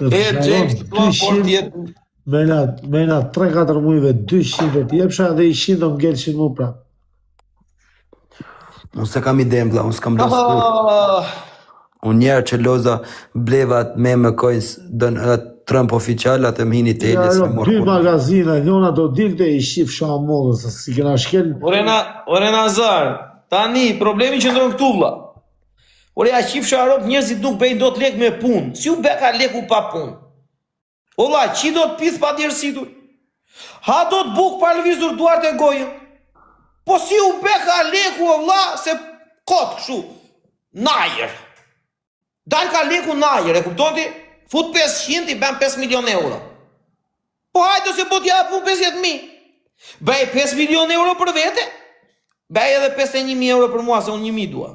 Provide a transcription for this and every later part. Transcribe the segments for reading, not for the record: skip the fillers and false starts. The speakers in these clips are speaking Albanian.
James të thua fort jetë. Mena 3-4 mujve 200 të jepsha dhe 100 do m'gelshin mu prap. Unë se kam ide vlla, unë s'kam losë kur. Unë njerë që loza blevat me kojns Trump oficial atë më hini të Ja, dy magazina, njona do dilte i shif shamollës, si kena shkel. Ore Nazar, tani problemi që ndron këtu vlla. Ore ja shif sharop njerëzit nuk bëjnë dot lek me punë. Si u beka leku pa punë? Olla, qi do të pith pa djersitur? Ha do të buk pa lëvizur duart e gojën? Po si u beka leku vlla se kot kështu. Najer. Dal ka leku najer, e kupton ti? Fut 500 i bën 5 milion euro. Po hajde se po t'jap 50.000. Bëj 5 milion euro për vete? Bëj edhe 51.000 euro për mua, se unë 1.000 dua.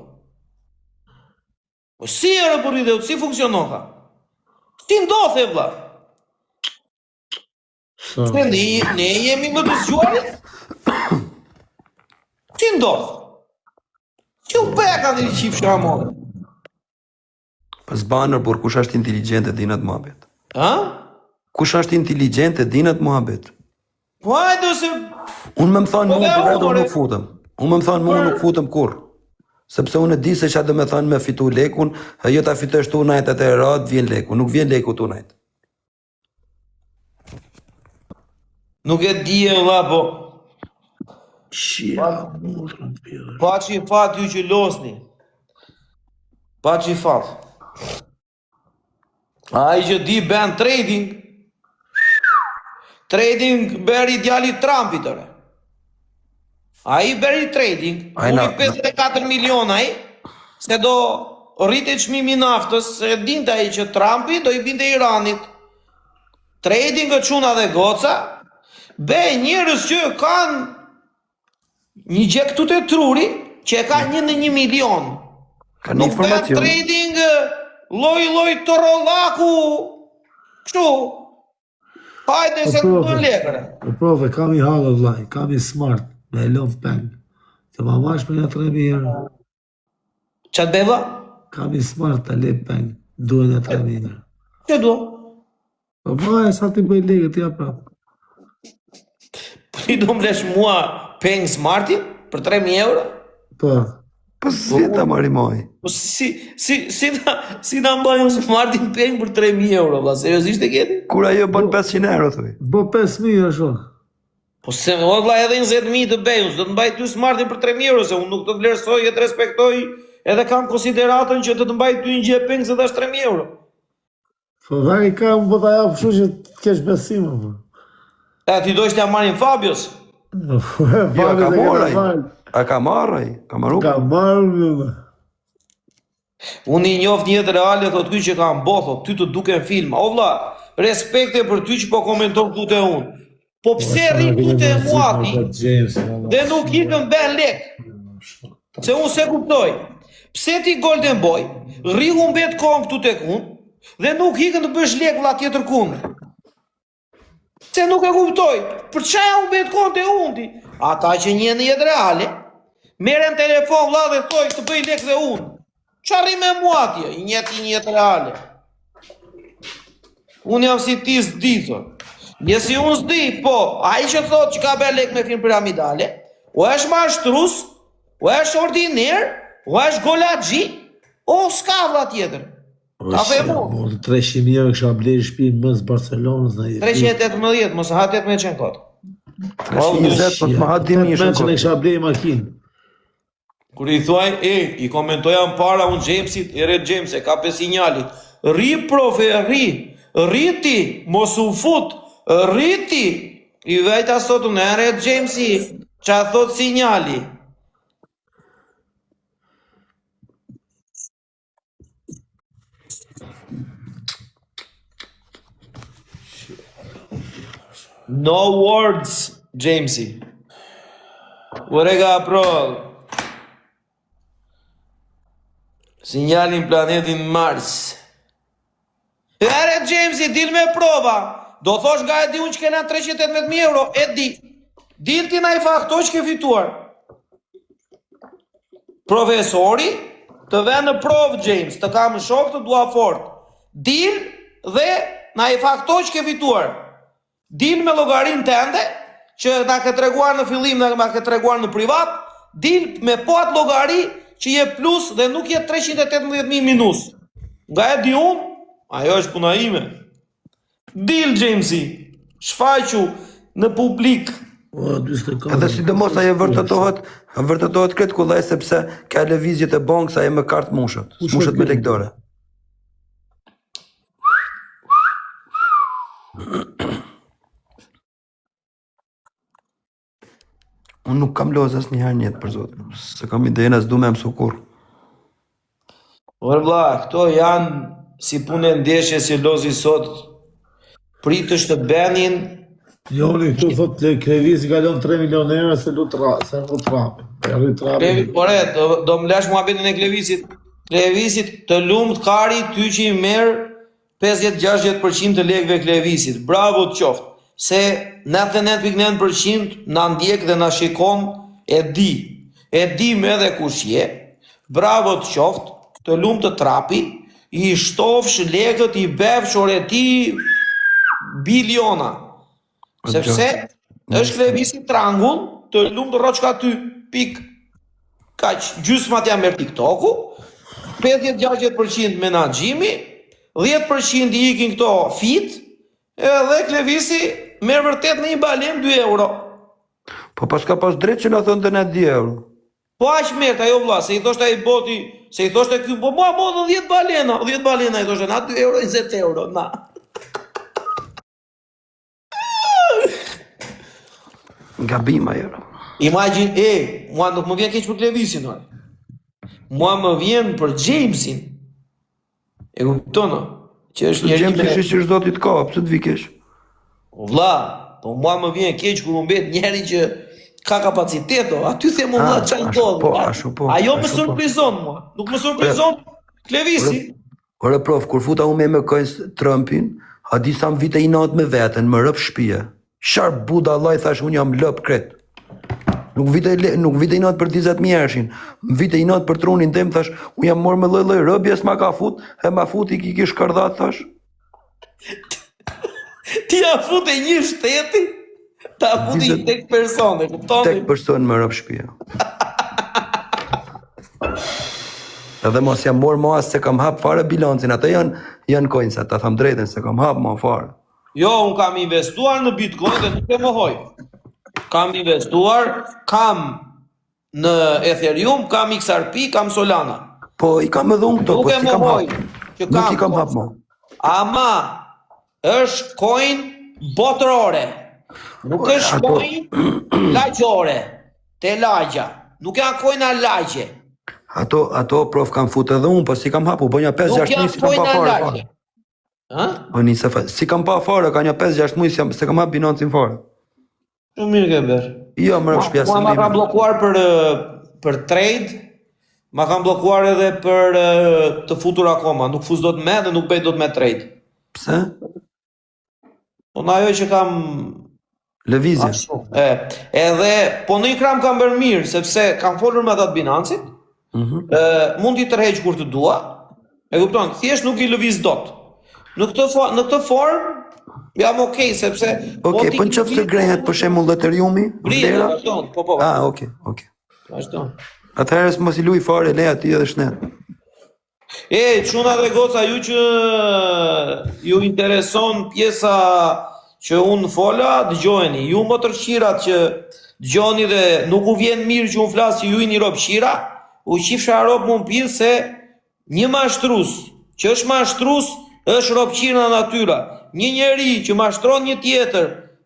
Po si e rëpërri dhe, si funksionon ka? Si ndodhe, vlla? Se ne jemi më të zgjuarit? Si ndodhe? Si u beka në një qif shamon? Pas banër, por kush është inteligent e dinat muhabet? Ha? Kush është inteligent e dinat muhabet? Po hajde se... Unë më thonë mu për vetë unë nuk futëm. Unë më thonë mu nuk futëm kur. Sepse unë e di se që dhe me thonë me fitu lekun, jo ta fitesh tu najt atë e radë, vjen leku. Nuk vjen leku tu najt. Nuk e di e vlla, po... Pa që i fat ju që losni. Pa që i fat. A i që di ben trading, beri djali Trumpit tëre. A i beri trading, uli 54 miliona i, se do rrite çmimi naftës, se dinte ai që Trumpi do i binte Iranit. Trading e çuna dhe goca, njerëz që kanë një gjë këtu te truri, që e ka 1 në 1 milion. Nuk bën trading loj torollaku, kështu. Hajde se nuk bën lekëre. Po prove, kam i halë vllai, kam i smart, me love peng. Të ma mash për një 3.000 euro. Qatë beva? Kam i smart të lep peng, duhen e 3.000 euro. Që du? Po vaj, sa ti bëj lekë, ti ja prap. Po ti do mlesh mua peng smarti për 3.000 euro? Po. Po si ta mari moj? Po si ta mbajnë smartin peng për 3.000 euro, vlla, seriozisht e keti? Kur ajo bën 500 euro, thuj? Bo 5.000 është. Po se valla edhe 20.000 të bëjnë, do të mbaj ty smartin për 3.000 euro, se unë nuk të vlerësoj e të respektoj, edhe kam konsideratën që të mbaj ty një gjë peng se dash 3.000 euro. Po vaj ka unë po ta jap kështu që të kesh besim, po. E ti dojsh t'ja marrin Fabios? Jo, ka marraj. A ka marraj? Ka marru? Ka marru. Unë i njoft një jetë reale, thot ty që ka mboth, ty të duken filma. O vlla, respekte për ty që po komenton këtu te unë. Po pse rri këtu te muati dhe nuk ikën ben lek? Se unë se kuptoj. Pse ti Golden Boy, rri humbet kohën këtu tek unë dhe nuk ikën të bësh lek vlla tjetër kundër? Se nuk e kuptoj. Për çfarë humbet kohën te unë ti? Ata që një në jetë reale, merem telefon vlla dhe thoj të bëj lek dhe unë. Çfarë me mua atje? Një jetë reale. Unë jam si ti s'di, thot. Një si unë s'di, po, ai që thot që ka bërë lek me firmë piramidale, o është mashtrus, o është ordiner, o është golaxhi, o s'ka vlla tjetër. Ta fe mu. 300.000 euro kësha blerë shtëpinë mësë Barcelonës në jetë. 318, mos ha 18 qenë kotë. 320, po të më hatim një shumë kotë. Kësha blerë makinë. Kur i thuaj, i komentoja më para unë Jamesit, Red James, e ka pe sinjalit. Ri profe, riti, mos u fut, riti. I vejta sot unë, Red Jamesi, qa thot sinjali. No words, Jamesi. Vorega pro. Sinjalin planetin Mars. Ere Jamesi, dil me prova. Do thosh nga e di unë që kena 318.000 euro, e di. Dil ti na i fakto që ke fituar. Profesori, të ve në provë James, të kam shok të dua fort. Dil dhe na i fakto që ke fituar. Dil me llogarinë tënde, që na ke treguar në fillim dhe na ke treguar në privat, dil me po atë llogari që je plus dhe nuk je 318.000 minus. Nga e di unë, ajo është puna ime. Dil Jamesi, shfaqu në publik. Edhe sidomos ajo vërtetohet këtë kollaj sepse ka lëvizjet e bankës ajo me kartë mushët me lekë dore. Unë nuk kam lozë asnjëherë në jetë për zotin. Se kam idenë as du me mësu kur. Por vlla, këto janë si punë ndeshje si lozi sot. Pritësh të benin. Joni këtu thot Klevisi kalon 3 milion euro se lut trapi. Ore, do më lash muhabetin e Klevisit. Klevisit të lumt kari ty që i merr 50-60% të lekëve Klevisit. Bravo të qoftë. Se 99.9% na ndjek dhe na shikon e di me edhe kush je. Bravo të qoftë, të lumt të trapi, i shtofsh lekët, i befsh ore ti biliona. Sepse është Klevisi trangull, të lumt rroçka ty, pik. Kaq, gjysmat jam merr TikToku, 50-60% menaxhimi, 10% i ikin këto fit, edhe Klevisi merr vërtet në një balen 2 euro. Po pas ka pas drejt që na thonte na 10 euro. Po aq merr ajo vlla, se i thoshte ai boti, se i thoshte ky, po mua 10 balena i thoshte na 2 euro, 20 euro, na. Gabim ajo. Imagjin, mua nuk më vjen keq për Klevisin, mua më vjen për Jamesin. E kupton? Që është njëri me që zotit ka, pse të vi keq? Vlla, po mua më vjen keq kur mbet njëri që ka kapacitet, aty them vlla çaj ndodh. Ajo më surprizon mua. Nuk më surprizon Klevisi. Ore prof, kur futa unë me kojnë Trumpin, a di sa më vite i natë me veten, më rëp shpije. Sharp buda Allah, thash unë jam lëp kret. Nuk vite i natë për 20.000 ershin. Më vite i natë për trunin tem, thash, unë jam morë me lloj rëbjes ma ka fut, e ma fut i kish kërdat, thash. Ti a fut e një shteti, ta fut i tek persone, kuptoni? Tek person më rëp shpije. Edhe mos jam morë ma se kam hap fare bilancin, ata janë coinsa, ta tham drejten se kam hap ma fare. Jo, unë kam investuar në Bitcoin dhe nuk e mohoj. Kam investuar, kam në Ethereum, kam XRP, kam Solana. Po i kam edhe unë këto, po si kam hap. Nuk i kam hap ma. Ama është coin botërore. Nuk është coin lagjore. Te lagja. Nuk janë coina lagje. Ato prof kam fut edhe unë, po si kam hapu, po një 5-6 muj si kam pa fare. Po një si kam pa fare, ka një 5-6 muj se kam hap Binance-in fare. Shumë mirë ke bërë. Jo, më rëpsh pjesë. Ma kam blokuar për trade, ma kam blokuar edhe për të futur akoma. Nuk fus do të me dhe nuk bëj do të me trade. Pse? Po në ajo që kam... Lëvizje. Edhe, po në i kram kam bërë mirë, sepse kam folur me atat Binance-it, mund t'i tërheq kur të dua, e kupton, thjesht nuk i lëviz dot. Në këtë formë, jam okej, sepse... Okej, po në qëfë se grehet për shembull Ethereumi? Grejhet, vazhdon, po. Okej. Vazhdon. Atëherës mos i luj fare, leja ti edhe shnet. Çuna dhe goca, ju që ju intereson pjesa që unë fola, dëgjojeni. Ju më tërqirat që dëgjoni dhe nuk u vjen mirë që unë flasë që ju i një rob qira, u qifsha rob më mpirë se një mashtrus, që është mashtrus, është rob qira në natyra. Një njeri që mashtron një tjetër,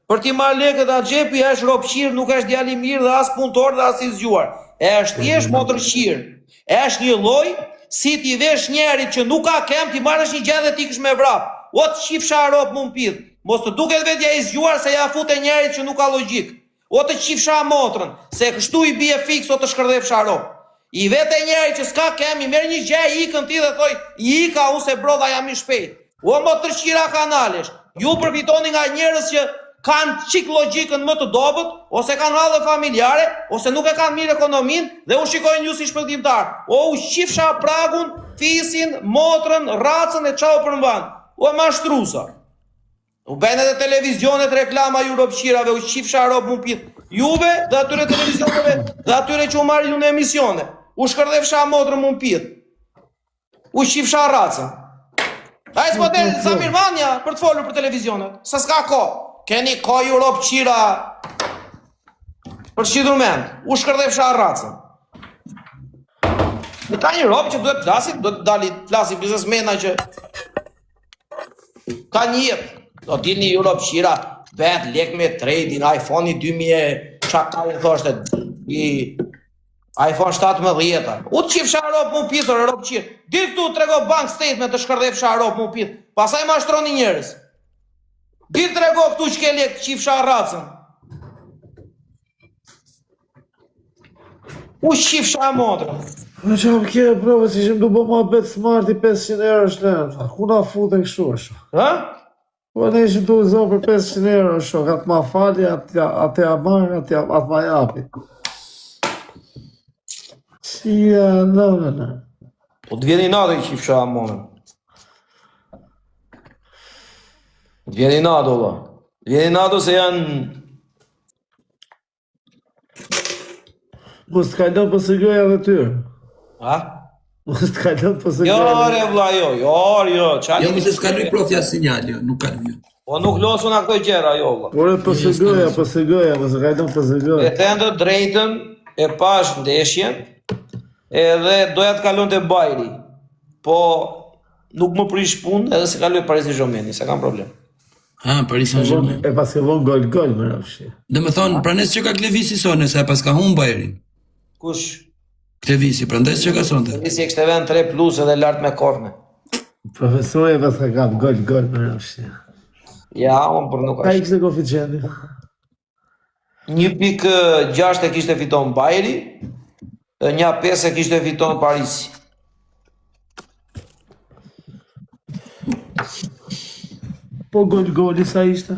për t'i marrë lekët a xhepi, është rob qirë, nuk është djali mirë dhe as punëtor dhe as i zgjuar. Është thjesht motër qirë. Është një lloj si ti vesh njerit që nuk ka kem, ti marrësh një gjë dhe ti kësh me vrap. O të qifsha rob më mpidh. Mos të duket vetja i zgjuar se ja fute njerit që nuk ka logjik. O të qifsha motrën, se kështu i bie fiks o të shkërdhefsha rob. I vete njerit që s'ka kem, i merr një gjë, i ikën ti dhe thoj, i ika unë se brodha jam i shpejt. O më tërqira kanalesh, ju përfitoni nga njerëz që kanë qik logjikën më të dobët, ose kanë radhë familjare, ose nuk e kanë mirë ekonomin, dhe u shikojnë ju si shpëtimtar. O u qifsha pragun, fisin, motrën, racën e çau përmban. u e mashtrusa. U bene dhe televizionet reklama Europë qirave, u qifsha rob mu pith. Juve dhe atyre televizioneve dhe atyre që u marrin në emisione. U shkërdefsha motrë mu pith. U qifsha racën. A e s'model Zamir Manja për të folur për televizionet. Se s'ka ko. Keni ko Europë qira për shqitur mend. U shkërdefsha racën. Në ka një robë që duhet të dali flasin biznesmena që ka një jetë. Do t'ilni Europë qira, bet lek me trading, iPhone-i 2000, qa ka i thoshte, i iPhone 17. U të qifsha Europë mu pithër, Europë qirë. Dirë këtu të rego bank statement të shkërdefsha Europë mu pithë, pasaj ma shtroni njerës. Dirë të rego këtu që ke lek të qifsha racën. U qifsha motrë. Në që më kje, bro, si që më du bo ma bet smart i 500 euro shlenë. Ku na fut e kështu është? Ha? Po ne që du zonë për 500 euro shok, atë ma fali, atë ja marrë, atë ma japi. Qia, në. Po të vjeni nato i qifsha monën. Të vjeni nato, ba. Të vjeni nato se janë... Mos të kajlon për së gëja dhe tyrë. Ha? Mos të kajlon për së Jo, gëja. re vla, jo. Jo, mi se s'ka luj profja sinjal, jo, nuk ka luj. Po nuk losu nga këto gjera, jo, vla. Ore për së gëja, mos të kajlon për së E gëja. thënë të drejtën, e pash ndeshjen, edhe doja të kalon të bajri. Po nuk më prish punë edhe se kaloj Paris Saint-Germain, se kam problem. Ha, Paris Saint-Germain. E pas ke von gol më rafshi. Dhe me thonë, pranes që ka Klevisi sone, se pas ka hunë Bajerin. Kush? Klevisi, prandaj që ka sonte. Nisi e kështë vend 3 plus edhe lartë me korne. Profesori e pas ka kap gol më rafshi. Ja, unë për nuk Ka i ashtë. kështë koeficienti? 1.6 e kishte fiton Bajri, 1.5 e kishte fiton Parisi. Po goli sa ishte?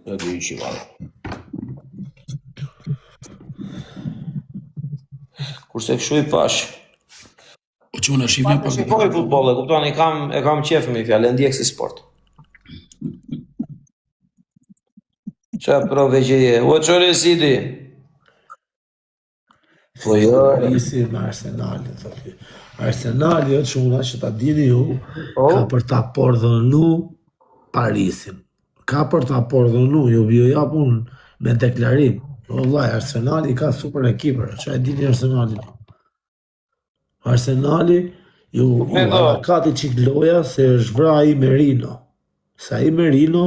Jo di që valë. Kurse kështu i pash. O që unë a shifme Po shikoj futboll, e kupton, e kam qef me fjalë, ndjek si sport. Qa prove që je? O qore si di? Po jo, Parisi me Arsenali, thotë. Arsenali është çuna që ta dini ju, ka për ta pordhonu Parisin. Ka për ta pordhonu, ju jap unë me deklarim. Wallahi Arsenali ka super ekipër, çfarë e dini Arsenali? Arsenali ju kati çik loja se është vra ai Merino. Sa ai Merino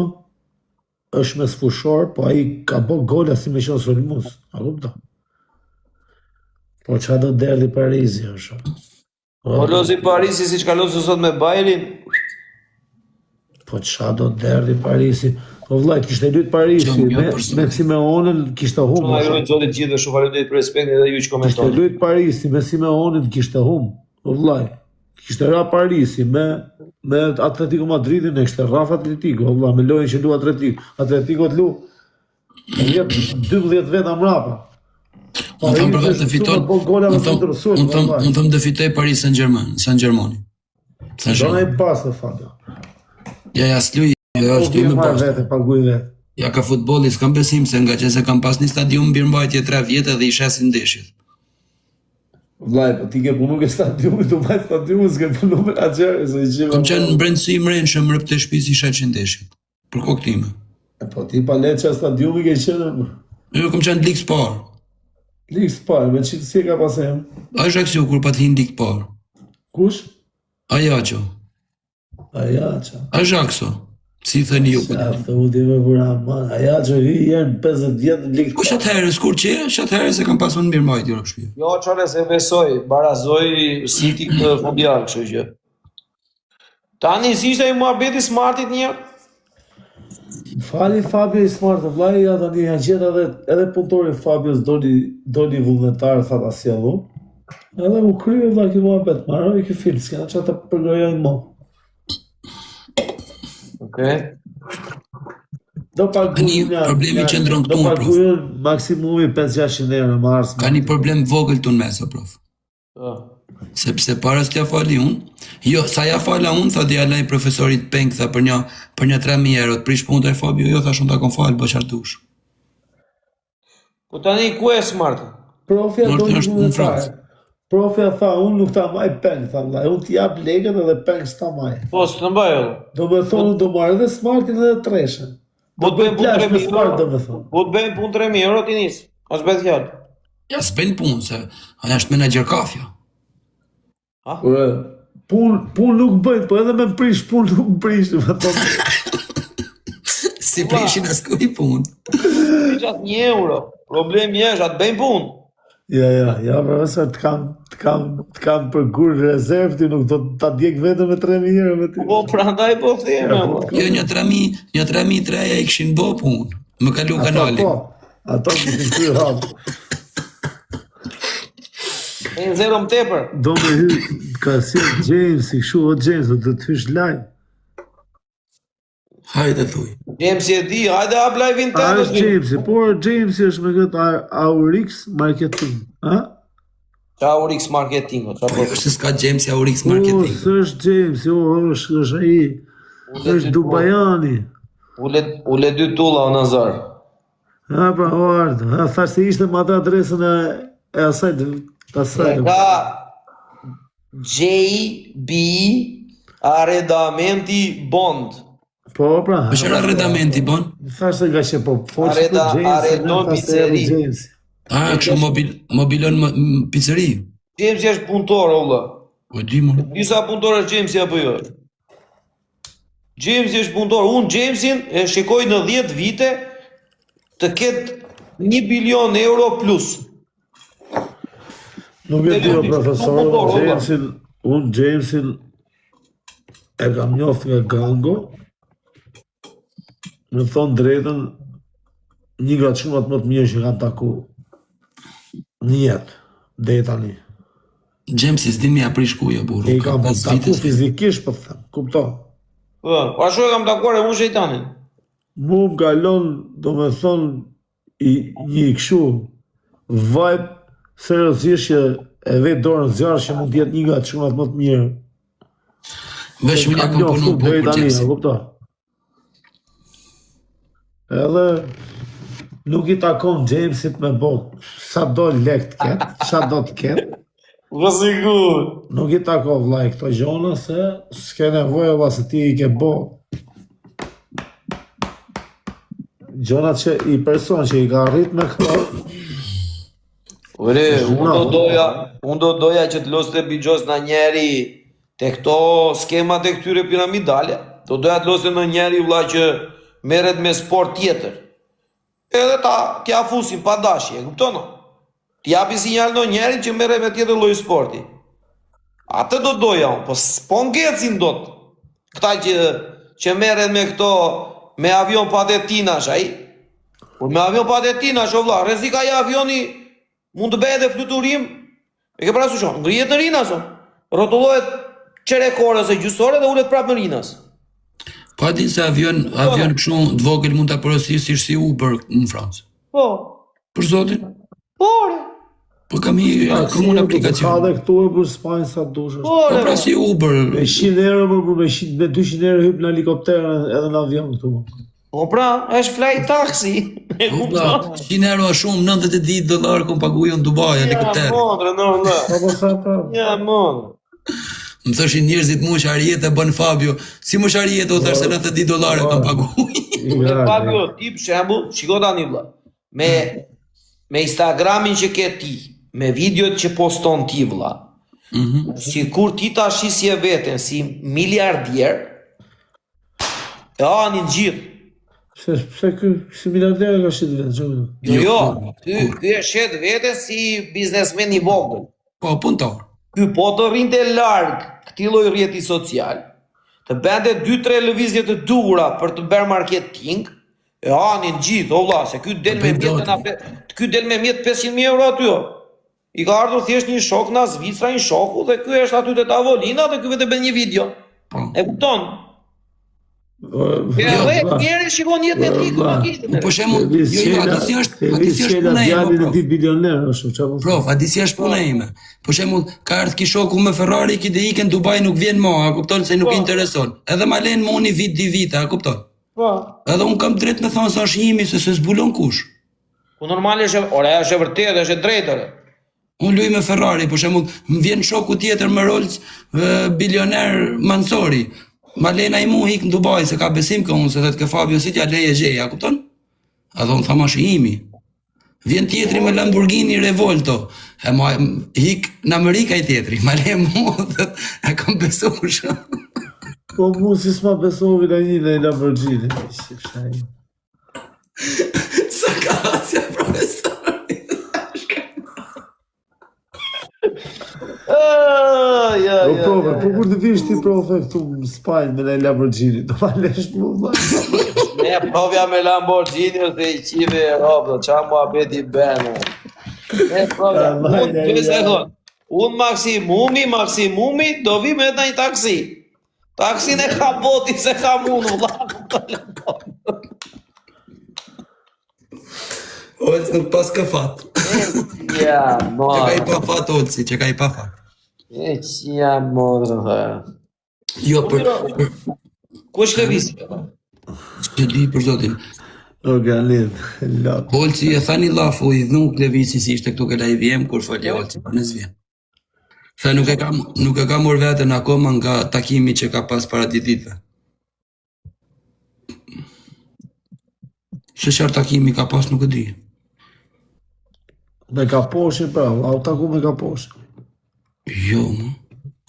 është me sfushor, po ai ka bë gola si me qenë sulmus. A kupton? Po qa do derdi Parisi është? po lozi Parisi si që ka lozu sot me Bajrin, Po qa do derdi Parisi? Po vllaj, kishte lyt Parisi, me Simeonën kishte hum. shumë ajrojnë zotit gjithë dhe shumë faleminderit për respektin edhe ju që Kishte komentoni. lyt Parisi, me Simeonën kishte hum. Po vllaj, kishte ra Parisi, me Atletico Madridin e kishte rraf Atletico, vllaj, me lojën që lu Atletico të lu. E jep 12 veta mrapa. Unë thëmë për vetë të fiton, unë thëmë të fitoj Paris Saint-Germain, Saint-Germain. Do në i pas të fata. Ja, s'luj, ja, s'luj me pas. Vete, paguj vetë. Ja, ka futbolli, s'kam besim, se nga që se kam pas një stadium mbirmbajtje 3 vjetë dhe i shesin ndeshjet. Vllaj, po ti ke punu ke stadiumit, tu vaj stadiumit, s'ke punu me agjerë, se i qiva. Kam qenë në brendësi mrenshëm rëp të shpis i shesin ndeshjet. Për koktima. Po ti pa letë që stadiumi ke qenë, Jo, kam qenë Ligë Spar. Ligë Spar, me qitë si e ka pasem. Ajaxu kur pa t'hin Ligë Spar. Kush? Ajaxu. Aja qa. Ajaxu. Si thënë ju Ja, këtë. të u di me bura man. Aja që hi jenë 50 vjetë në Ligë Po Spar. shatëherë, s'kur që e, shatëherë se kam pasun mbirmbajtje rëp shpia. Jo, qore se besoj, barazoj City këtë fundjavë, kështu që. Tani si ishte i muhabeti Smartit një? Fali Fabio i smartë, vlaj, ja tani ja gjitha edhe punëtori Fabios doli vullnetar, thata si allu. Edhe u krye, vlaj, ki mua bet, marrë i ki film, s'kena që të përgojojnë mo. Okej. Do paguin, problemi qëndron këtu, do prof. paguin maksimumi 500-600 euro në mars. Ka një problem vogël të në mesa, prof. Po. Sepse para s'ja fali unë, jo, sa ja fala unë, tha djala i profesorit Peng, tha për një 3.000 euro, të prish punë të Fabio, jo, tha shumë ta kon falë, bë qartush. Po tani ku e smart? Profja do Norti një është punë në Francë. Profja tha, unë nuk ta maj Peng, tha, vlla, unë t'i jap legën edhe Peng s'ta maj. Po, së të mbaj, o. Do me thonë, do marrë edhe smartin edhe treshen. Po të bëjmë punë 3.000 smart, do euro. me thonë. Po të bëjmë punë 3.000 euro ti nis. Mos bëj fjalë. Ja, s'bën punë, se aja është menaxher kafja. Ure, pun nuk bëjnë, po edhe me prish, pun nuk prish, me thonë. Si prishin as ku i punë. Ti qatë 1 euro. Problemi është atë bëjmë punë. Ja, profesor, të kam për kur rezervë, ti nuk do ta djek vetëm me 3.000 euro me ty. Po prandaj po theme. Jo, një 3.000 treja i kishin bë punë. Më kalu kanalin. Ato më të kryë hapë. E në zero më tepër. Do me hy, ka si James, i këshu o James, do të hysh live. Hajde thuj. James e di, hajde hap live-in A të është Jamesi, por Jamesi është me këtë Aurix Marketing, a? Qa Urix Marketing, qa Po, po. është s'ka James Aurix Marketing. S'është Jamesi, është ai, është Dubajani. Ule 2 tulla o Nazar. Ha, pra, o ardë, ha, thash se ishte më atë adresën e asaj, Ka JB Arredamenti Bond. Po, pra. Është arredamenti bon? Thash se nga që po, forqë për Jamesi, Arredon pizzeri. Jamesi. A, kështu mobilon pizzeri. Jamesi është punëtor, o vlla. Po di më. Disa punëtor është Jamesi apo jo? Jamesi është punëtor. Unë Jamesin e shikoj në 10 vite të ketë 1 bilion euro plus. Nuk e dio, profesor, unë Jamesin e kam njoft nga Gango, me thonë drejtën, një nga çunat më të mirë që kam taku në jetë, deri tani. Jamesi s'din me aprish ku jo burru. E i kam taku fizikisht, po të them, kupto. Po, ashtu e kam takuar e unë shejtanin. Mu më kalon, do me thonë, një këshu vibe seriozisht që e vetë dorën zjarë që mund t'jetë një nga çunat më të mirë. Vesh unë ja kam punu po për Jamesi. Kupto. Edhe nuk i takon Jamesit me bot sa do lek të ketë, sa do të ketë. Vësigur. Nuk i takon vllai këto gjona se s'ke nevojë valla se ti i ke bo. Gjonat që i person që i ka arrit me këto. Ure, unë do doja që të loste bigjos në njeri të këto skemat e këtyre piramidale. Do doja të loste në njeri vlla që merret me sport tjetër. Edhe t'ja fusin pa dashje, e kupton? T'japi sinjal në njeri që merret me tjetër lloj sporti. Atë do doja unë, po s'po ngecin dot. Këta që merret me këto me avion pa detinash, ai. Po me avion pa detinash, o vlla, rrezika i avioni mund të bëhet edhe fluturim. E ke parasysh, ngrihet në rinas, rrotullohet çerekore ose gjysore dhe ulet prapë në rinas. Pa din se avion kështu të vogël mund ta porosish si Uber në Francë. Po. Për zotin? Por. Po kam një aplikacion. Ka dhe këtu për Spanjë sa dush. Po pra si Uber. Me 100 euro për me 200 euro hyp në helikopter edhe në avion këtu. Po pra, është fly taxi. E kupton? 100 euro është shumë, $90 kom paguaj në Dubai helikopter. Ja, mondre, no. Po sa pra. Ja, mondre. Më thoshin njerëzit mu sharjetë e bën Fabio. Si mu sharjetë o thash se $90 kam paguaj. Fabio, ti për shembull, shiko tani vlla. Me Instagramin që ke ti, me videot që poston ti vlla. Sikur ti ta shisje veten si miliardier, e anin gjithë. Pse ky si miliarder ka shit vetë. Jo, ky e shet veten si biznesmen i vogël. Po, punëtor. Ky po të rrinte larg këtij lloj rrjeti social, të bënte 2-3 lëvizje të duhura për të bërë marketing, e anin gjithë, o vlla, se ky del me mjet 500.000 euro aty. I ka ardhur thjesht një shok nga Zvicra, një shoku, dhe ky është aty te tavolina dhe ky vetë bën një video. Po. E kupton? Njerë shikon jetën e tij ku makinën. Për shembull, a di si është puna ime. Djalin e tij bilioner është, çfarë? Prof, a di si është puna ime. Për shembull, ka ardhur kishoku me Ferrari, ki dhe ikën Dubai nuk vjen më, a kupton se nuk i intereson. Edhe ma len më unë vit di vite, a kupton? Po. Edhe un kam drejt me thonë se është imi se s'zbulon kush. Po normal është, ora është e vërtetë, është e drejtë. Unë luj me Ferrari, për shembull, më vjen shoku tjetër me Rolls, bilioner Mansori. Malena i mu hik në Dubai, se ka besim ka unë, se dhe të ke Fabio si tja leje gjeja, kupton? A dhe unë thama është imi. Vjen tjetri me Lamborghini Revolto, e ma hik në Amerika i tjetri, ma le mu dhe e kam besu shumë. Po mu si s'ma besovi në një në Lamborghini. Sa ka asja profesori. Po kur të vish ti profe këtu në Spanjë me në Lamborghini, do ma lesh mu vla. Ne provja me Lamborghini ose i qive e robë, qa mua beti bene. Ne provja, unë maksimumi do vi me të një taksi. Taksin e ka boti se ka munu, vla. Olës nuk pas ka fat. Ja, Që ka i pa fat, Olësi, që ka i pa fat. E që jam modrë, dhe. Jo, për... Ku është lëvisi? Që di për zotin. O galit, lot. Olësi e tha një lafu i dhunk lëvisi si ishte këtu ke la i vjem, kur folje Olësi, për nëzvjen. Tha nuk e ka mor vetën akoma nga takimi që ka pas para dititve. Se qarë takimi ka pas nuk e di. Me kaposhin pra, au taku me kaposhin. Jo, më.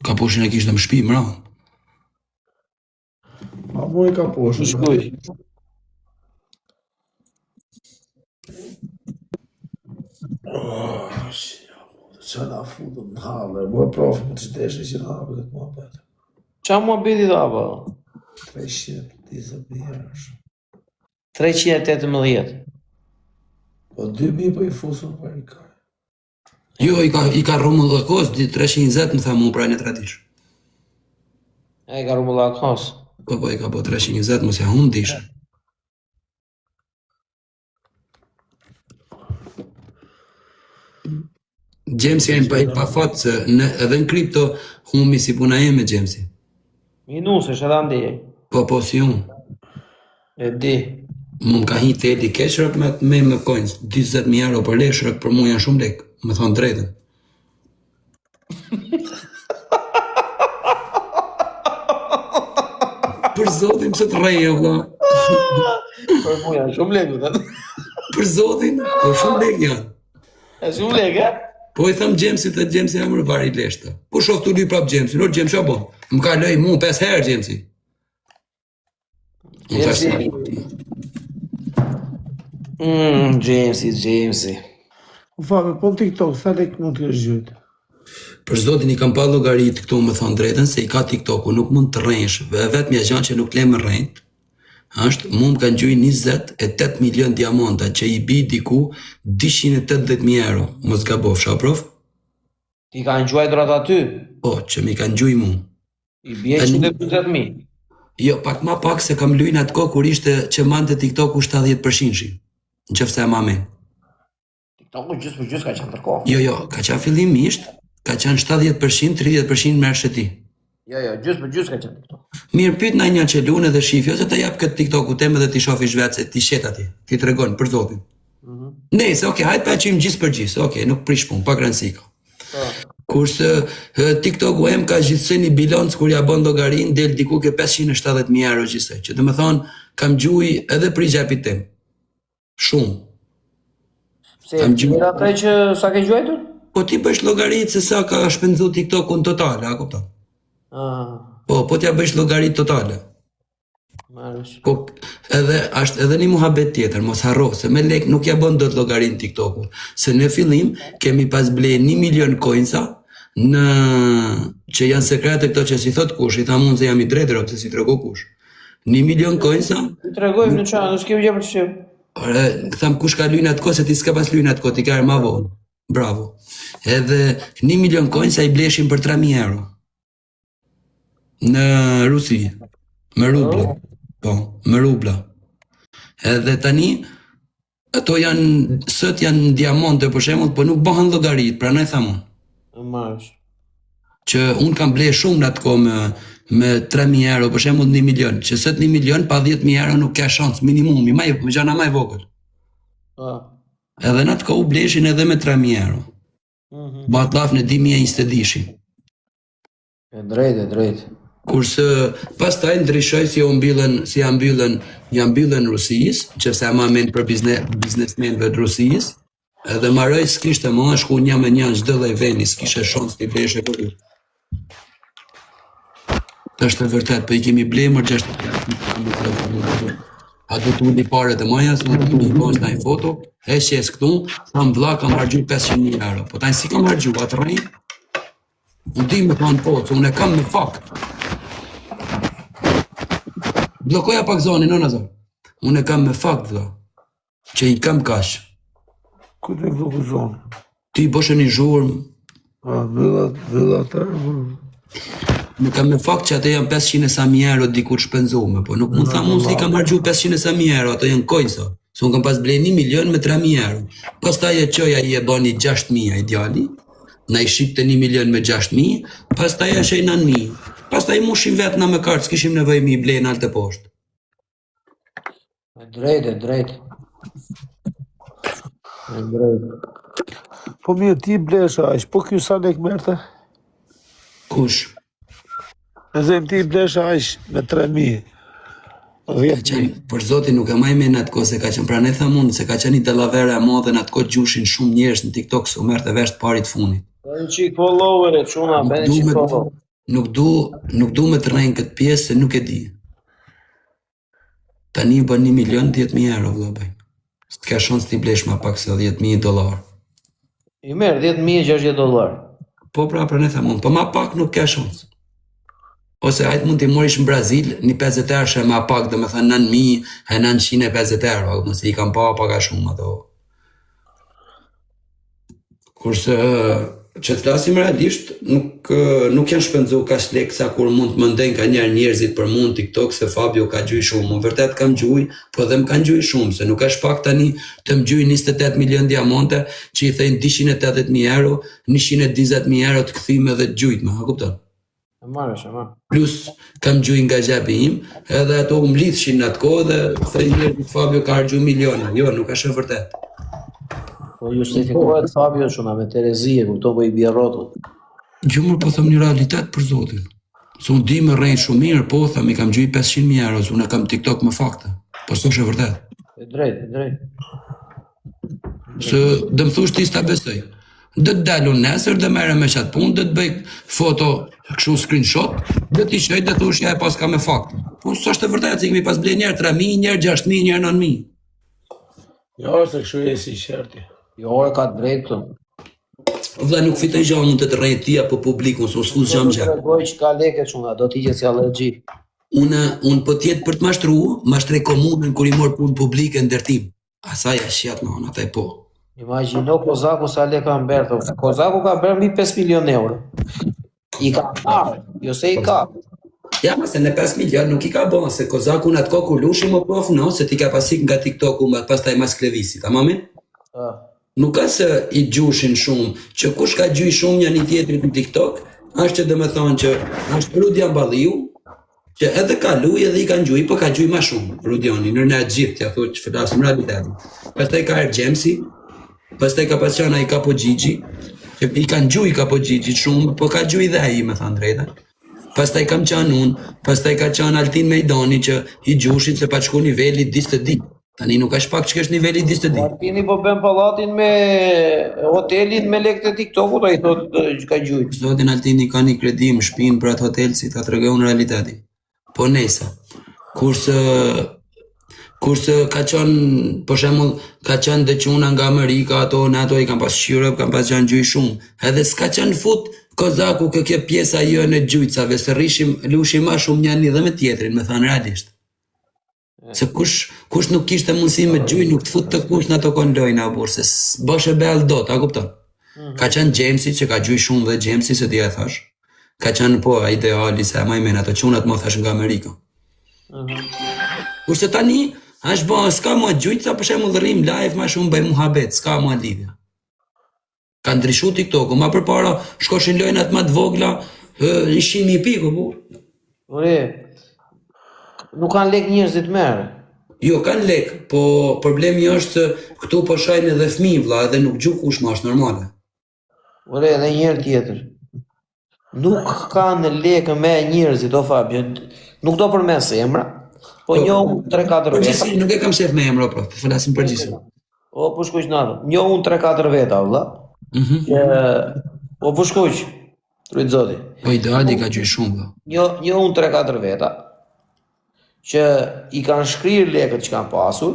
Kaposhin e kishtë në më shpi, mra. A mu e kaposhin. Shkuj. Qa na futëm në halë, mu e profi më të qdeshë që në halë këtë mua betë. Qa mua beti dhe apa? 320.000 është. 318. Po 2.000 për i fusën për i kaj. Jo, i ka rrumë dhe kos, 320 më tha mu pra një tradish. E ka rrumë dhe kos. Po, i ka po 320, mos ja hum dishë. Gjemsi e në pa fatë se edhe në kripto humi si puna e me Gjemsi. Minusë është edhe andi. Po, si unë. E di. Mu më ka hi të edi keshërët me coins, 20.000 euro për leshërët, për mu janë shumë lekë, me thonë drejtën. Për zotin pëse të rejë, vla. Për mu janë shumë lekë, dhe. Për zotin, po shumë lekë janë. E shumë lekë, e? Po i thëmë Gjemsi, dhe Gjemsi jam rëvari leshtë. Po shofë të luj prapë Gjemsi, lorë Gjemsi, a bo? Më ka lej mu 5 herë Gjemsi. Gjemsi. U fame, po në TikTok, sa lek mund të është gjytë? Për zotin i kam pa logarit këtu me thonë drejten, se i ka TikToku, nuk mund të rrenjsh, vetë mja gjanë që nuk le më rrenjt, është, mund kanë gjuj 28 milion diamanta, që i bi diku 280.000 euro, mos gabov, sha prof? Ti kanë gjuaj drat aty? Po, që mi kanë gjuj mu. I bje 120.000. Jo, pak ma pak se kam lujnë atë ko kur ishte që mante TikToku 70%, në qëfëse e mame. TikToku gjysë për gjysë ka qenë tërko. Jo, ka qenë fillimisht, ka qenë 70%, 30% merë shëti. Jo, gjysë për gjysë ka qenë TikTok. Mirë, pyet na një që lune dhe shifjo, se të jap këtë TikToku teme dhe ti shofi shvetë se ti shet ati, ti të regon për zotin. Nese, hajtë pa qim gjysë për gjysë, nuk prish pun, pak rëndësi ka. Kurse TikToku em ka gjithse një bilancë kur ja bon logarin, del diku ke 570.000 euro gjithse, që të më thonë, kam gjuj edhe për i gjepit tem. Shumë. Se e të ataj që sa ke gjuajtur? Po ti bësh logarit se sa ka shpenzu TikToku në totale, a kupton? Po t'ja bësh logarit totale. Po edhe është edhe një muhabet tjetër, mos harro, se me lek nuk ja bën dot logarin TikToku. Se në fillim kemi pas ble 1 milion coinsa në që janë sekrete këto që si thot kush, i tha mund se jam i drejtër ose si trego kush. 1 milion coinsa. I tregojmë në çfarë, nuk kemi gjë për të shqip. Ore, tham kush ka lujnë atë kohë se ti s'ka pas lujnë atë kohë, ti ka ma vonë. Bravo. Edhe 1 milion coinsa i bleshin për 3.000 euro. Në Rusi, me ruble. Po, me rubla. Edhe tani, ato sot janë diamante për shembull, po nuk bëhen llogarit, prandaj thamon. Marrësh. Që unë kam ble shumë në atë kohë me 3.000 euro, për shembull 1 milion, që sot 1 milion pa 10.000 euro nuk ka shans, minimumi, me gjana më vogël. Edhe në atë kohë u bleshin edhe me 3.000 euro. Bat laf në 2020 dishin. E drejt. Kurse pastaj ndryshoj si janë mbyllën Rusisë, që se ama men për biznesmenëve të Rusisë, edhe marroj s'kishte më shku një me një çdo lloj veni, s'kishe shans t'i bleshe për. Është vërtet, po I kemi blemër 6. A do t'u ndi pare të maja, s'u t'u ndi pare në foto, heqjes këtu, thamë vlla kam hargju 500.000 euro, po tajnë si kam hargju, atë rejnë, u di me thonë po, se unë e kam me fakt. Blokoja pak zonin, në Nazar, unë e kam me fakt, vlla, që I kam kash. Ku të bloku zonin? Ti bëshë një zhurmë. Villat Më kam me fakt që ato janë 500.000 euro dikur shpenzume, po nuk mund thamë unë se I kam hargju 500.000 euro, ato janë kojsa. Se unë kam pas ble 1 milion me 3.000 euro. Pastaj e qoja I e bani 6.000 ideali, na I shqipte 1 milion me 6.000, pastaj e shej 9.000. Pastaj mushim vetë na me kartë, s'kishim nevoj mi ble në altë e poshtë. Drejt. Po mirë, ti blesha aq, po ky sa lek merte? Kush? E zem ti blesha aq me 3.000. 10.000. Për zotin nuk e maj me në atë kohë se ka qenë, pra ne tha mund, se ka qenë I delavere e modhe në atë kohë gjushin shumë njerëz në TikTok se u merte vesh të parit funit. Bëjnë qik followere, quna, bëjnë qik follower. Nuk du me të rejnë këtë pjesë se nuk e di. Tani bën 1 milion 10.000 euro, vëlla bëjnë. S'ka shans t'i blesh ma pak se $10.000. I merë, $10.060. Po pra ne tha mund, po ma pak nuk ka shans. Ose hajtë mund t'i morish në Brazil, një 50 euro shë ma pak, dhe me thënë 9.950 euro, nëse I kam pa ka shumë ato. Kurse, që të flasim realisht, nuk janë shpenzu ka shlek sa kur mund të mëndejnë ka njerë njerëzit për mund TikTok se Fabio ka gjuj shumë. Më vërtet kam gjuj, po dhe më kanë gjuj shumë, se nuk është pak tani të më gjuj 28 milion diamante që I thejnë 280.000 euro, 120.000 euro të këthime dhe të gjujt me, a kupton? E marrë. Plus kam gjuj nga gjapi im, edhe ato u mlithshin në atë kohë dhe thejnë njerëzit Fabio ka hargju miliona. Jo, nuk është e vërtet. Po justifikohet Fabio shuna me Terezie, ku to po I bje rotut. Gjumër po thëm një realitet për zotin. Se unë di me rejnë shumë mirë, po thëm I kam gjuj 500.000 euro, se unë kam TikTok me fakte. Po së është e vërtet. E drejt. Se dhe më thush ti s'ta besoj. Dhe të dalun nesër dhe mere me qatë punë, dhe të bëj foto, kështu screenshot, dhe t'i shëjt dhe thush ja e pas ka me fakte. Po së është e vërtet, se I kemi pas ble njerë 3.000, njerë 6.000, njerë 9.000. Jo, është kështu e si qerti. Jo, e ka drejt të. Vlla nuk fitoj gjallë mund të të rejt tia për publikun, se unë s'fus gjam gjallë. Do të regoj që ka leke shuna, do t'i që si allergji. Unë po tjetë për të mashtrej komunën kur I morë punë publike në ndërtim. Asaj e shjat me onë, ataj po. Imagino Kozaku sa le ka mberë, Kozaku ka mberë mbi 5 milion euro. I ka marë, jo se I ka. Ja, se në 5 milion nuk I ka bon, se Kozaku në atë kohë ku lushi më prof, no, se ti ka pasik nga TikToku, pas taj mas klevisit, a mamin? Nuk ka se I gjushin shumë, që kush ka gjuj shumë një tjetrit në TikTok, është që dhe me thonë që është Rudian Balliu, që edhe ka luj edhe I kanë gjuj, po ka gjuj ma shumë, Rudioni, nërë në gjithë, tja thot që fëtasim realitetin. Pastaj ka Ergjemsi, pastaj ka pasjana I Kapo Gjigji, që I kanë gjuj Kapo Gjigji shumë, po ka gjuj dhe I me thonë drejta. Pastaj kam qanë unë, pastaj ka qanë Altin Mejdani që I gjushin se pa qku nivelli disë të di. Tani nuk është pak që kështë nivelli disë të di. Altini po bën palatin me hotelin me lekët e TikToku, do I thotë që ka gjuj. Zotin Altini ka një kredim shpinë për atë hotel si ta të regoj në realitetin. Po nesa, kurse ka qënë, për shemull, ka qënë dhe quna nga Amerika, ato në ato I kam pas Shqyrëp, kam pas qanë gjuj shumë. Edhe s'ka qënë fut Kozaku këkje pjesa jo në gjujtësave, se lushim ma shumë njani dhe me tjetrin, me thënë realisht. Se kush nuk kishte mundësi me gjuj, nuk të fut të kush në ato konë lojnë, a burë, se bësh e bel do, ta kupton. Ka qënë Gjemsi, që ka gjuj shumë dhe Gjemsi, se ti e thash. Ka qënë po, ideali, se ma I men, ato qunat më thash nga Amerika. Kurse tani, është bo, s'ka mua gjujtë, për shembull rrim live ma shumë bëj muhabet, s'ka mua lidhja. Ka ndryshu TikTok-u, ma përpara shkoshin lojnat ma të vogla, 100.000 piku, bu. Ore, nuk kanë lek njerëzit merë. Jo, kanë lek, po problemi është se këtu po shajnë edhe fëmijë vlla, edhe nuk gjuh kush ma është normale. Ore, edhe njërë tjetër. Nuk kanë lekë me njerëzit, o Fabio, nuk do përmes emra, po njohun 3-4 veta. Përgjithsi, nuk e kam shef me emra, po flasim përgjithsi. O, po shkuq natë, njohun 3-4 veta, vlla. O, po shkuq, rujtë zoti. Po ideali ka gjyë shumë, vlla. Njohun 3-4 veta, që i kanë shkrirë lekët që kanë pasur,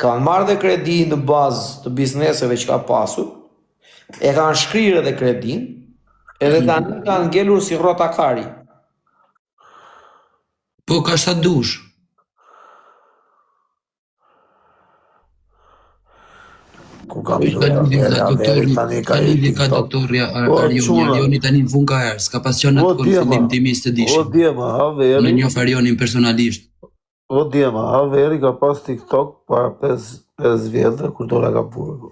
kanë marrë dhe kredi në bazë të bizneseve që ka pasur, e kanë shkrirë edhe kredin, edhe tani kanë ngelur si rrotakari. Po ka sa dush. Ku kam ka doktori Arioni tani në fund ka herë, s'ka pasion atë kur fillim timis të dishëm. O djema, Haveri. Në njoh Arionin personalisht. O djema, Haveri ka pas TikTok para 5 vjetë kur dola ka burgu.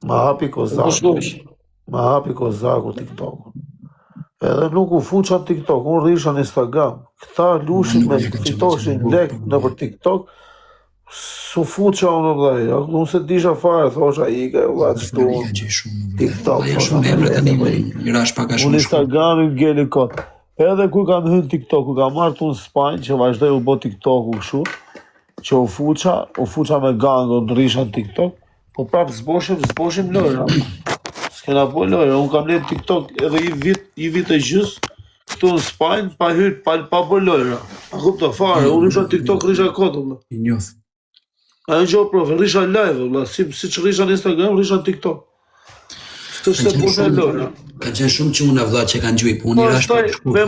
Ma hapi Kozaku TikTok. Edhe nuk u fuqa TikTok, unë risha në Instagram. Këta lushin me fitoshin lek në për TikTok, su fuqa unë vllai, unë se disha fare, thosha ike, vllai çtu TikTok. Unë Instagramin ngeli kot. Edhe kur kam hyrë TikTok, ku kam marrë unë Spanjë, që vazhdoj u bë TikTok-u kështu, që u fuqa me gango në risha në TikTok, po prapë zboshim lojra. S'kena po lojra, unë kam letë TikTok edhe i vit e gjys, këtu në Spanjë, pa hyrë, pa bë lojra. A kupto fare, unë risha TikTok, risha kotë, I njoh. A në gjohë profe, risha live, si që risha në Instagram, risha në TikTok. Këtë shte bërë në lojra. Ka qenë shumë quna vlla që kanë gjujë punë, Po shtaj, me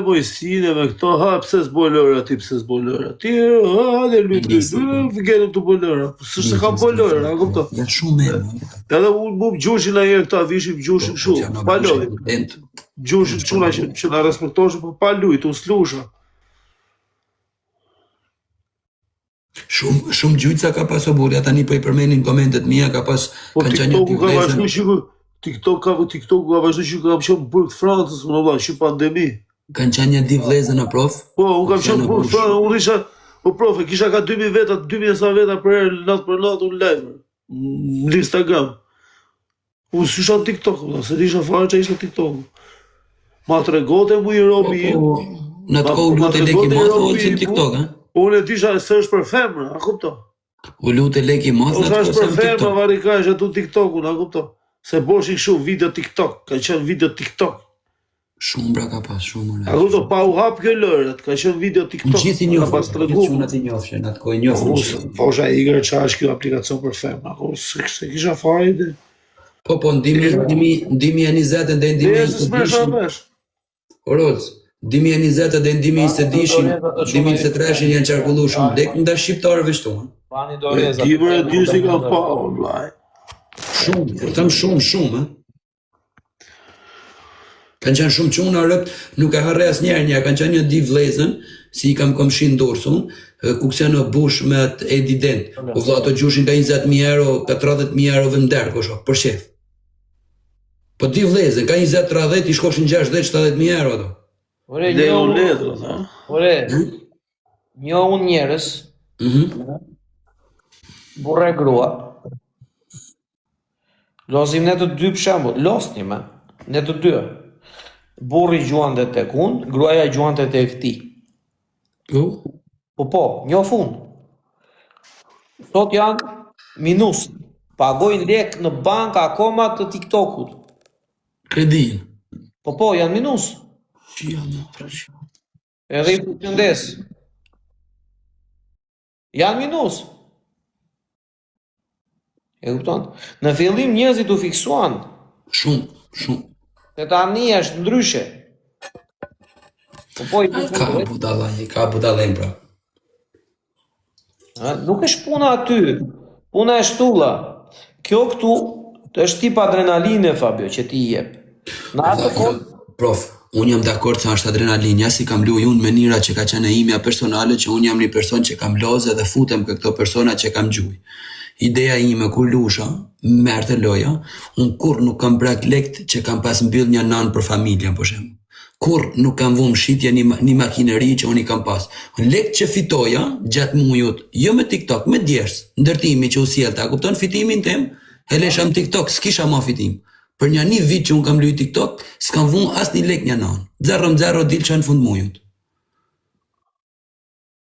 mojësin e me këto, pse s'boj lojra, ti pse s'boj lojra, ti, hajde lutë, gjetëm të boj lojra, s'është kam boj lojra, a kupto? Ja shumë me. Edhe mu gjushin a herë këta vishim, gjushin shumë, pa lojë. Gjushin quna që na respektoshë, po pa lujt, unë s'lusha. Shumë gjujtësa ka pas o burja, tani po I përmenin komentet mija, ka pas kanë qenja t'i vlezën. TikTok ka vazhdu që kam qenë burg të Francës, më nëva, që pandemi. Kanë qenja di vlezën a prof? Po, unë kam qenë burg të Francës, unë risha, po prof, kisha ka 2000 veta, 2000 sa veta për herë, natë për natë, unë live, në Instagram. Unë s'isha në TikTok, se risha fare që isha TikTok. Ma të regote mu I robi. Në të kohë lutë e leki motë, o që në TikTok, ha? Unë e disha se është për femra, a kupto? U lutë e leki motë, në të kohë se në femra, varika është atu TikTok-un, a kupto? Se boshin shumë video TikTok, ka qenë video TikTok. Shumë bra ka pas, shumë. A kupto, pa u hap kjo lërët, ka qenë video TikTok. Në gjithi njofë, gjithë qunat I njofë, në atë kohë njofë. Po shë e igre që është kjo aplikacion për femra, se kisha fare ide. Po, ndimi 20 dhe ndimi 20 Orolës, ndimi 20 dhe ndimi 20 ndimi 23 janë qarkullu shumë dek nda shqiptarëve shtuan. Timër e di si kam pa, vlaj. Shumë, për thëmë shumë, Kanë qenë shumë quna rëpt, nuk e harre as njerë, kanë qenë një di vlezën, si I kam komshin dorsun, ku këse në bush me atë edident, po vla ato gjushin ka 20.000 euro, 40.000 euro vënder, kosho, për shef. Po di vlezën, ka 20-30, I shkoshin 60-70.000 euro ato. Ore, njohun njerës, burre grua, losim ne të dy për shembull, losnim, ne të dy. Burri gjuante tek unë, gruaja gjuante tek ti. Po, njoh fund. Sot janë minus, pagojnë lek në bank akoma të TikTokut. Kredin. Po, janë minus. Edhe I përqëndes. Janë minus. E kupton? Në fillim njerëzit u fiksuan. Shumë. Se tani është ndryshe. Ka budalaj, pra. Nuk është puna aty. Puna është tulla. Kjo këtu është tip adrenaline, Fabio, që ti jep. Në atë kohë. Prof, Unë jam dakord se është adrenalinja, si kam luaj unë mënyra që ka qenë e imja personale, që unë jam një person që kam loze dhe futem për këto persona që kam gjuj. Ideja ime kur lusha, merrte loja, unë kur nuk kam brak lekt që kam pas mbyll një nan për familjen, për shembull. Kur nuk kam vëmë shitje një makineri që unë i kam pas. Lekt që fitoja gjatë mujut, jo me TikTok, me djersë, ndërtimi që u sjellta, kupton fitimin tim, e lesha në TikTok, s'kisha ma fitim. Për një vit që unë kam luaj TikTok, s'kam vënë as një lek një nan. 0-0 dilqa në fund mujut.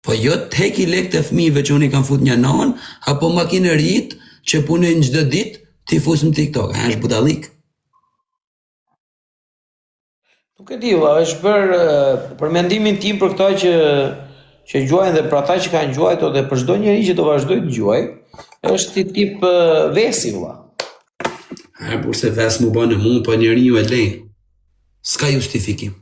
Po jo të heki lek të fëmijëve që unë i kam fut një nan, apo makinerit që punojnë çdo ditë, ti fus në TikTok. A është budallik? Nuk e di, është për mendimin tim për këta që gjuajnë dhe për ata që kanë gjuajtur dhe për çdo njeri që do vazhdoj të gjuaj, është i tip vesi, valla. Por se ves mu bane mu, po njeri ju e lejnë. S'ka justifikim.